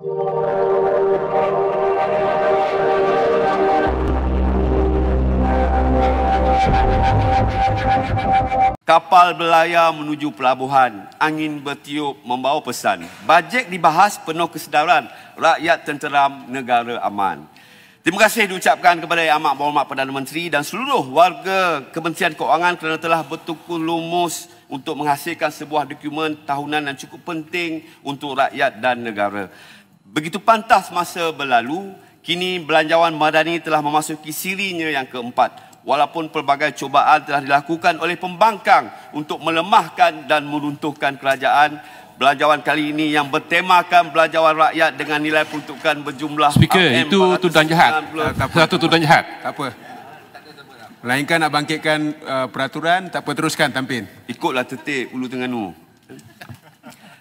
Kapal berlayar menuju pelabuhan, angin bertiup membawa pesan. Bajet dibahas penuh kesedaran, rakyat tenteram, negara aman. Terima kasih diucapkan kepada Yang Amat Berhormat Perdana Menteri dan seluruh warga Kementerian Keuangan kerana telah bertukar lumus untuk menghasilkan sebuah dokumen tahunan yang cukup penting untuk rakyat dan negara. Begitu pantas masa berlalu, kini belanjawan madani telah memasuki sirinya yang keempat. Walaupun pelbagai cubaan telah dilakukan oleh pembangkang untuk melemahkan dan meruntuhkan kerajaan, belanjawan kali ini yang bertemakan belanjawan rakyat dengan nilai peruntukan berjumlah Speaker, itu tuduhan jahat. Satu tuduhan jahat. Tak apa. Melainkan nak bangkitkan peraturan, tak apa, teruskan Tampin. Ikutlah tertib Ulu Terengganu.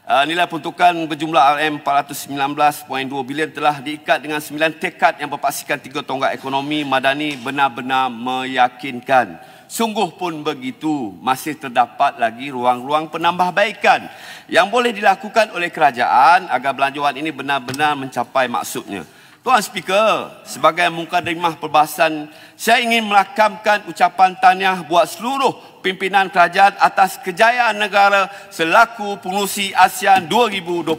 Nilai peruntukan berjumlah RM419.2 bilion telah diikat dengan 9 tekad yang berpaksikan 3 tonggak ekonomi madani benar-benar meyakinkan. Sungguh pun begitu, masih terdapat lagi ruang-ruang penambahbaikan yang boleh dilakukan oleh kerajaan agar belanjawan ini benar-benar mencapai maksudnya. Tuan Speaker, sebagai mukadimah perbahasan, saya ingin merakamkan ucapan tahniah buat seluruh pimpinan kerajaan atas kejayaan negara selaku pengurusi ASEAN 2025.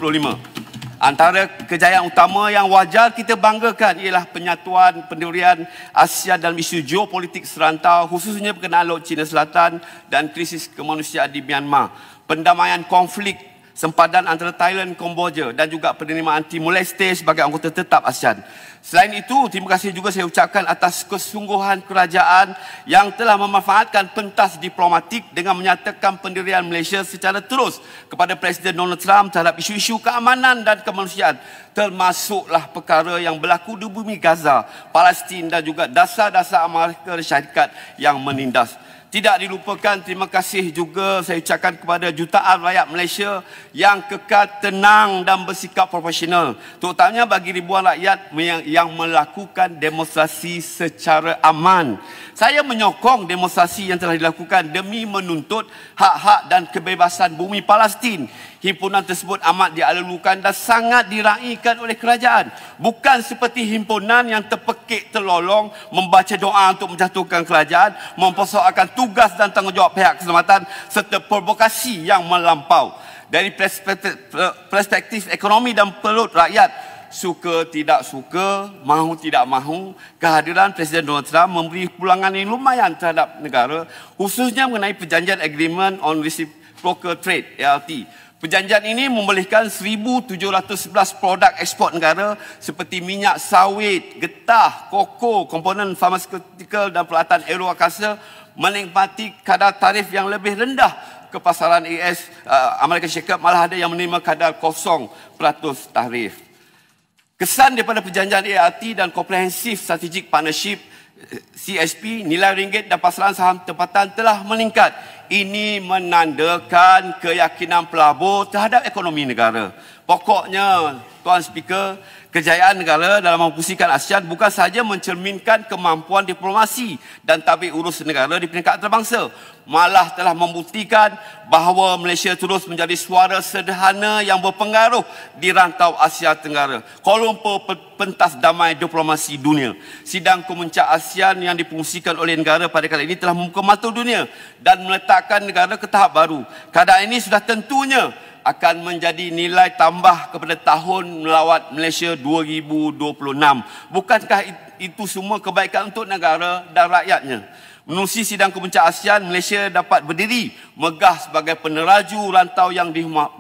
Antara kejayaan utama yang wajar kita banggakan ialah penyatuan pendirian ASEAN dalam isu geopolitik serantau, khususnya berkenaan Laut Cina Selatan dan krisis kemanusiaan di Myanmar, pendamaian konflik sempadan antara Thailand, Kemboja dan juga penerimaan Timor Leste sebagai anggota tetap ASEAN. Selain itu, terima kasih juga saya ucapkan atas kesungguhan kerajaan yang telah memanfaatkan pentas diplomatik dengan menyatakan pendirian Malaysia secara terus kepada Presiden Donald Trump terhadap isu-isu keamanan dan kemanusiaan, termasuklah perkara yang berlaku di bumi Gaza, Palestin dan juga dasar-dasar Amerika Syarikat yang menindas. Tidak dilupakan, terima kasih juga saya ucapkan kepada jutaan rakyat Malaysia yang kekal tenang dan bersikap profesional, terutamanya bagi ribuan rakyat yang melakukan demonstrasi secara aman. Saya menyokong demonstrasi yang telah dilakukan demi menuntut hak-hak dan kebebasan bumi Palestin. Himpunan tersebut amat dialulukan dan sangat diraihkan oleh kerajaan. Bukan seperti himpunan yang terpekik terlolong membaca doa untuk menjatuhkan kerajaan, mempersoalkan tugas dan tanggungjawab pihak keselamatan serta provokasi yang melampau. Dari perspektif ekonomi dan perut rakyat, suka tidak suka, mahu tidak mahu, kehadiran Presiden Donald Trump memberi pulangan yang lumayan terhadap negara, khususnya mengenai perjanjian Agreement on Reciprocal Trade, ALT. Perjanjian ini membolehkan 1,711 produk ekspor negara seperti minyak sawit, getah, koko, komponen farmaseutical dan peralatan aeroangkasa menikmati kadar tarif yang lebih rendah ke pasaran AS, Amerika Syarikat, malah ada yang menerima kadar 0% tarif. Kesan daripada perjanjian ART dan Comprehensive Strategic Partnership CSP, nilai ringgit dan pasaran saham tempatan telah meningkat. Ini menandakan keyakinan pelabur terhadap ekonomi negara. Pokoknya, Tuan Speaker, kejayaan negara dalam memfungsikan ASEAN bukan sahaja mencerminkan kemampuan diplomasi dan tabik urus negara di peringkat antarabangsa, malah telah membuktikan bahawa Malaysia terus menjadi suara sederhana yang berpengaruh di rantau Asia Tenggara. Kuala Lumpur, pentas damai diplomasi dunia. Sidang Kemuncak ASEAN yang difungsikan oleh negara pada kali ini telah membuka mata dunia dan meletakkan negara ke tahap baru. Keadaan ini sudah tentunya akan menjadi nilai tambah kepada tahun melawat Malaysia 2026. Bukankah itu semua kebaikan untuk negara dan rakyatnya? Menerusi sidang Kemuncak ASEAN, Malaysia dapat berdiri megah sebagai peneraju rantau yang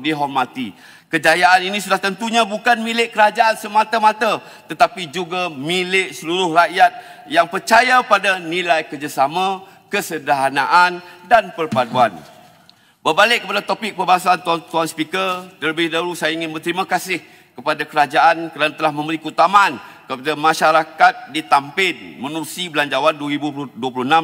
dihormati. Kejayaan ini sudah tentunya bukan milik kerajaan semata-mata, tetapi juga milik seluruh rakyat yang percaya pada nilai kerjasama, kesederhanaan dan perpaduan. Berbalik kepada topik perbahasan Tuan Speaker, terlebih dahulu saya ingin berterima kasih kepada kerajaan kerana telah memberi keutamaan kepada masyarakat di Tampin menerusi belanjawan 2026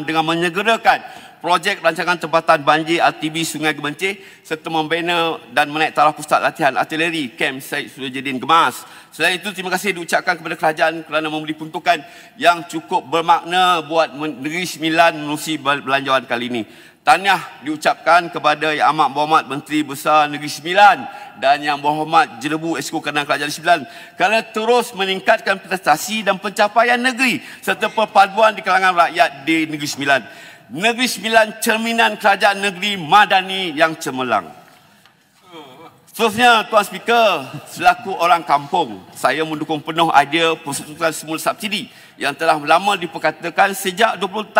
dengan menyegerakan projek rancangan tempatan banjir RTB Sungai Gemencih serta membina dan menaik taraf pusat latihan artileri Kem Syed Surajuddin Gemas. Selain itu, terima kasih diucapkan kepada kerajaan kerana memberi peruntukan yang cukup bermakna buat Negeri Sembilan menerusi belanjawan kali ini. Tahniah diucapkan kepada Yang Amat Berhormat Menteri Besar Negeri Sembilan dan Yang Berhormat Jelebu Esko Kenan Kerajaan Sembilan kerana terus meningkatkan prestasi dan pencapaian negeri serta perpaduan di kalangan rakyat di Negeri Sembilan. Negeri Sembilan cerminan kerajaan negeri madani yang cemerlang. Seterusnya, Tuan Speaker, selaku orang kampung, saya mendukung penuh idea persuntukan semula subsidi yang telah lama diperkatakan sejak 26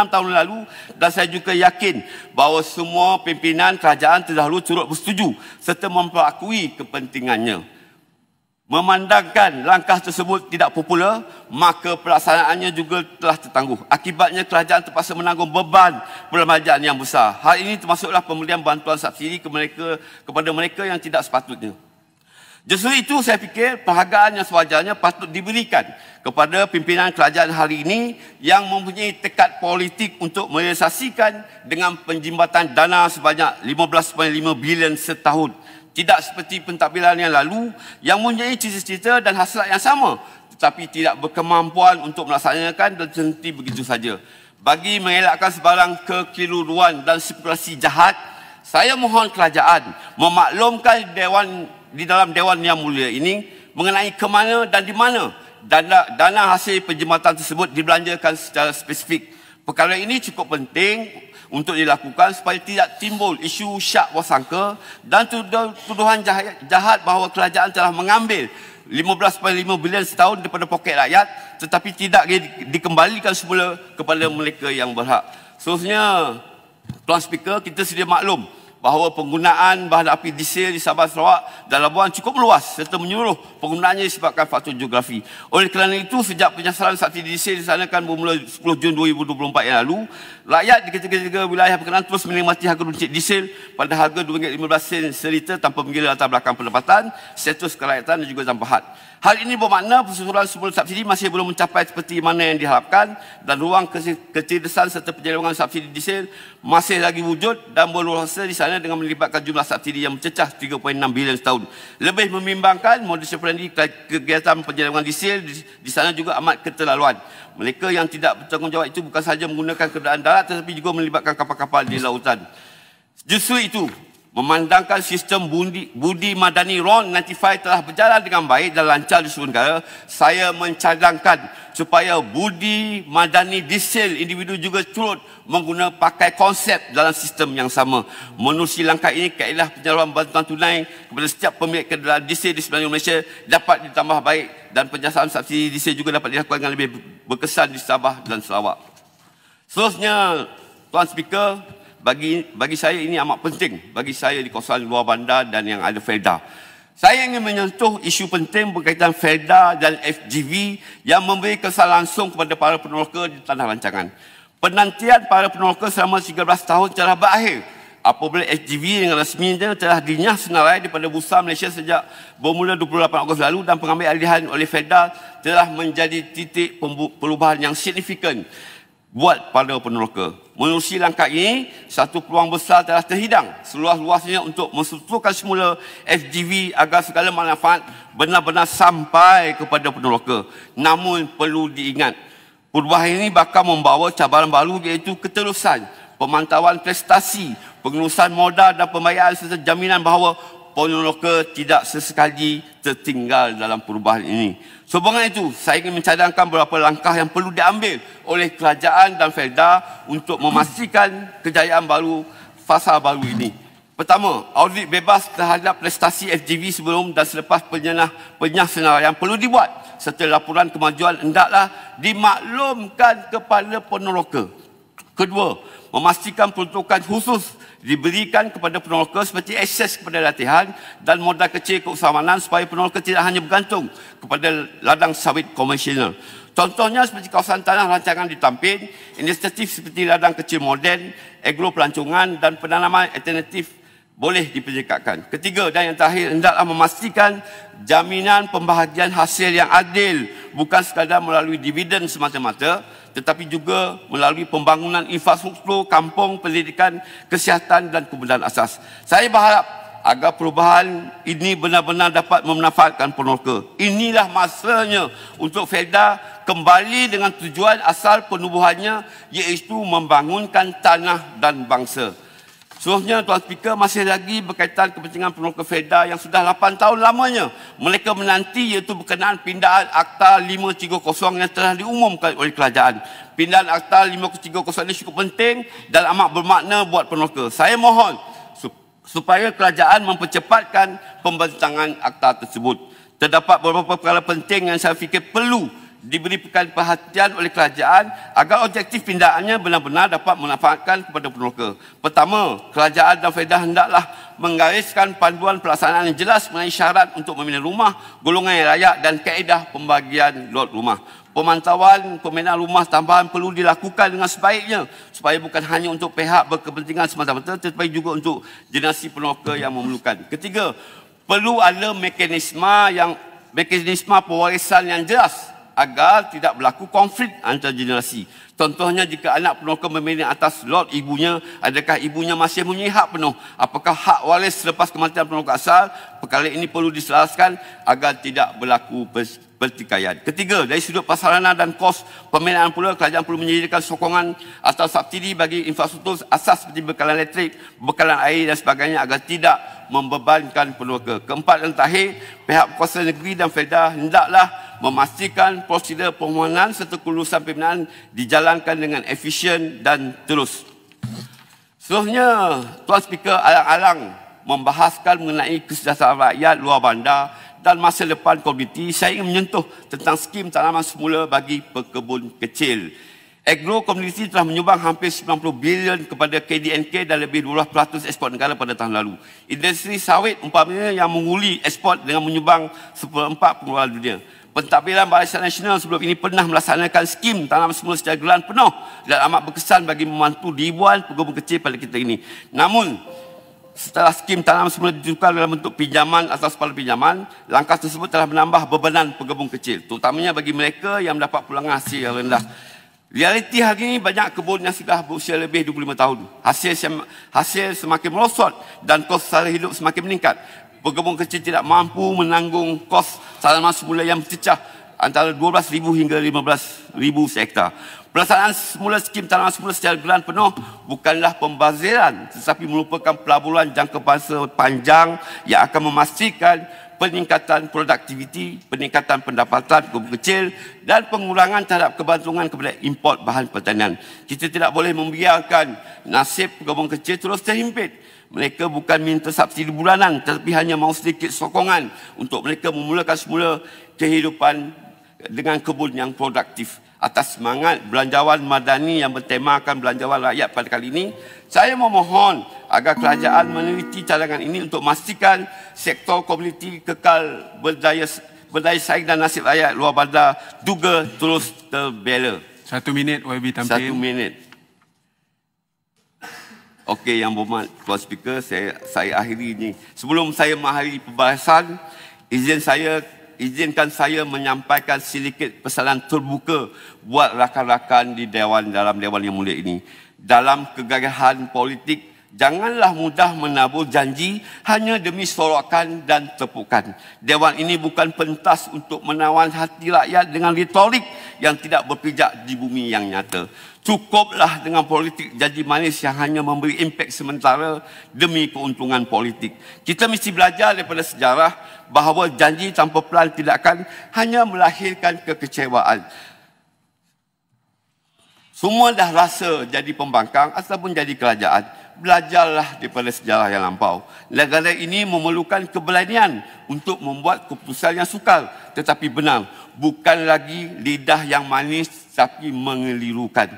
tahun lalu dan saya juga yakin bahawa semua pimpinan kerajaan terdahulu turut bersetuju serta memperakui kepentingannya. Memandangkan langkah tersebut tidak popular, maka pelaksanaannya juga telah tertangguh. Akibatnya kerajaan terpaksa menanggung beban perlembagaan yang besar. Hal ini termasuklah pemberian bantuan subsidi kepada mereka yang tidak sepatutnya. Justru itu saya fikir penghargaan yang sewajarnya patut diberikan kepada pimpinan kerajaan hari ini yang mempunyai tekad politik untuk merealisasikan dengan penjimbatan dana sebanyak 15.5 bilion setahun. Tidak seperti pentadbiran yang lalu yang mempunyai cita-cita dan hasrat yang sama tetapi tidak berkemampuan untuk melaksanakan dan berhenti begitu saja. Bagi mengelakkan sebarang kekeliruan dan spekulasi jahat, saya mohon kerajaan memaklumkan di dalam Dewan Yang Mulia ini mengenai ke mana dan di mana dana hasil penjimatan tersebut dibelanjakan secara spesifik. Perkara ini cukup penting untuk dilakukan supaya tidak timbul isu syak wasangka dan tuduhan jahat bahawa kerajaan telah mengambil 15.5 bilion setahun daripada poket rakyat tetapi tidak dikembalikan semula kepada mereka yang berhak. Seterusnya, Tuan Speaker, kita sedia maklum bahawa penggunaan bahan api diesel di Sabah Sarawak dan Labuan cukup meluas serta menyeluruh penggunaannya disebabkan faktor geografi. Oleh kerana itu, sejak penyasaran subsidi diesel disanakan bermula 10 Jun 2024 yang lalu, rakyat di ketiga-tiga wilayah berkenaan terus menikmati harga runcit diesel pada harga RM2.15 seliter tanpa mengira latar belakang pendapatan, status kerakyatan dan juga tanpa had. Hal ini bermakna persoalan semula subsidi masih belum mencapai seperti mana yang diharapkan dan ruang kecerdasan serta penyelenggaraan subsidi diesel masih lagi wujud dan berluasa di sana dengan melibatkan jumlah subsidi yang mencecah 3.6 bilion setahun. Lebih membimbangkan, modus friendly kegiatan penyelenggaraan diesel di sana juga amat keterlaluan. Mereka yang tidak bertanggungjawab itu bukan sahaja menggunakan kenderaan darat tetapi juga melibatkan kapal-kapal di lautan. Justru itu, memandangkan sistem budi madani RON 95 telah berjalan dengan baik dan lancar di seluruh negara, saya mencadangkan supaya budi madani diesel individu juga turut menggunakan pakai konsep dalam sistem yang sama. Menerusi langkah ini, kaedah penyaluran bantuan tunai kepada setiap pemilik kenderaan diesel di seluruh Malaysia dapat ditambah baik dan penyiasatan subsidi diesel juga dapat dilakukan dengan lebih berkesan di Sabah dan Sarawak. Seterusnya, Tuan Speaker, bagi saya ini amat penting bagi saya di kawasan luar bandar dan yang ada Felda. Saya ingin menyentuh isu penting berkaitan Felda dan FGV yang memberi kesan langsung kepada para peneroka di tanah rancangan. Penantian para peneroka selama 13 tahun telah berakhir apabila FGV dengan rasminya telah dinyah senarai daripada Bursa Malaysia sejak bermula 28 Ogos lalu dan pengambil alihan oleh Felda telah menjadi titik perubahan yang signifikan buat para peneroka. Menerusi langkah ini, satu peluang besar telah terhidang seluas-luasnya untuk menstrukturkan semula FGV agar segala manfaat benar-benar sampai kepada peneroka. Namun perlu diingat, perubahan ini bakal membawa cabaran baru iaitu keterusan pemantauan prestasi, pengurusan modal dan pembayaran serta jaminan bahawa peneroka tidak sesekali tertinggal dalam perubahan ini. Sehubungan itu, saya ingin mencadangkan beberapa langkah yang perlu diambil oleh kerajaan dan Felda untuk memastikan kejayaan baru fasa baru ini. Pertama, audit bebas terhadap prestasi FGV sebelum dan selepas penyah senaraian perlu dibuat serta laporan kemajuan hendaklah dimaklumkan kepada peneroka. Kedua, memastikan peruntukan khusus diberikan kepada peneroka seperti akses kepada latihan dan modal kecil keusahawanan supaya peneroka tidak hanya bergantung kepada ladang sawit komersial. Contohnya seperti kawasan tanah rancangan di Tampin, inisiatif seperti ladang kecil moden, agro pelancongan dan penanaman alternatif boleh diperjekatkan. Ketiga dan yang terakhir, hendaklah memastikan jaminan pembahagian hasil yang adil bukan sekadar melalui dividen semata-mata tetapi juga melalui pembangunan infrastruktur, kampung, pendidikan, kesihatan dan kemudahan asas. Saya berharap agar perubahan ini benar-benar dapat memanfaatkan peneroka. Inilah masanya untuk FEDA kembali dengan tujuan asal penubuhannya, iaitu membangunkan tanah dan bangsa. Seterusnya, Tuan Speaker, masih lagi berkaitan kepentingan peneroka FEDA yang sudah 8 tahun lamanya mereka menanti, iaitu berkenaan pindaan Akta 530 yang telah diumumkan oleh kerajaan. Pindaan Akta 530 ini cukup penting dan amat bermakna buat peneroka. Saya mohon supaya kerajaan mempercepatkan pembentangan akta tersebut. Terdapat beberapa perkara penting yang saya fikir perlu diberikan perhatian oleh kerajaan agar objektif pindaannya benar-benar dapat memanfaatkan kepada peneroka. Pertama, kerajaan dan FEDA hendaklah menggariskan panduan pelaksanaan yang jelas mengenai syarat untuk membina rumah, golongan yang layak dan kaedah pembagian lot rumah. Pemantauan pembinaan rumah tambahan perlu dilakukan dengan sebaiknya supaya bukan hanya untuk pihak berkepentingan semata-mata tetapi juga untuk generasi peneroka yang memerlukan. Ketiga, perlu ada mekanisme pewarisan yang jelas agar tidak berlaku konflik antar generasi. Contohnya, jika anak peneroka memilih atas lot ibunya, adakah ibunya masih mempunyai hak penuh? Apakah hak waris selepas kematian peneroka asal? Perkara ini perlu diselaraskan agar tidak berlaku pertikaian. Ketiga, dari sudut prasarana dan kos pembinaan pula, kerajaan perlu menyediakan sokongan atau subsidi bagi infrastruktur asas seperti bekalan elektrik, bekalan air dan sebagainya agar tidak membebankan peneroka. Keempat dan terakhir, pihak berkuasa negeri dan FEDA hendaklah memastikan prosedur permohonan serta kelulusan pembinaan dijalankan dengan efisien dan terus. Seterusnya, Tuan Speaker, alang-alang membahaskan mengenai kesejahteraan rakyat luar bandar dan masa depan komuniti, saya ingin menyentuh tentang skim tanaman semula bagi pekebun kecil. Agro Community telah menyumbang hampir 90 bilion kepada KDNK dan lebih 12% ekspor negara pada tahun lalu. Industri sawit umpamanya yang menguli ekspor dengan menyumbang 1/4 pengeluaran dunia. Pentadbiran Barisan Nasional sebelum ini pernah melaksanakan skim tanaman semula secara geran penuh dan amat berkesan bagi membantu ribuan pekebun kecil pada kita ini. Namun, setelah skim tanam semula ditukarkan dalam bentuk pinjaman atau separuh pinjaman, langkah tersebut telah menambah bebanan pekebun kecil, terutamanya bagi mereka yang mendapat pulangan hasil yang rendah. Realiti hari ini, banyak kebun yang sudah berusia lebih 25 tahun. Hasil semakin merosot dan kos sara hidup semakin meningkat. Pekebun kecil tidak mampu menanggung kos tanaman semula yang bercecah antara 12,000 hingga 15,000 hektar. Pelaksanaan semula skim tanaman semula secara geran penuh bukanlah pembaziran tetapi merupakan pelaburan jangka masa panjang yang akan memastikan peningkatan produktiviti, peningkatan pendapatan pekebun kecil dan pengurangan terhadap kebantungan kepada import bahan pertanian. Kita tidak boleh membiarkan nasib pekebun kecil terus terhimpit. Mereka bukan minta subsidi bulanan tetapi hanya mahu sedikit sokongan untuk mereka memulakan semula kehidupan dengan kebun yang produktif. Atas semangat belanjawan madani yang bertemakan belanjawan rakyat pada kali ini, saya memohon agar kerajaan meneliti cadangan ini untuk memastikan sektor komuniti kekal berdaya saing dan nasib rakyat luar bandar juga terus terbela. 1 minit YB Tampin. 1 minit. Okey, Yang Berhormat Tuan Speaker, saya akhiri ini. Sebelum saya mengakhiri pembahasan, izinkan saya menyampaikan sedikit pesanan terbuka buat rakan-rakan di dalam Dewan Yang Mulia ini. Dalam kegagahan politik, janganlah mudah menabur janji hanya demi sorokan dan tepukan. Dewan ini bukan pentas untuk menawan hati rakyat dengan retorik yang tidak berpijak di bumi yang nyata. Cukuplah dengan politik janji manis yang hanya memberi impak sementara demi keuntungan politik. Kita mesti belajar daripada sejarah bahawa janji tanpa pelan tidak akan hanya melahirkan kekecewaan. Semua dah rasa jadi pembangkang ataupun jadi kerajaan. Belajarlah daripada sejarah yang lampau. Negara ini memerlukan keberanian untuk membuat keputusan yang sukar tetapi benar. Bukan lagi lidah yang manis tapi mengelirukan.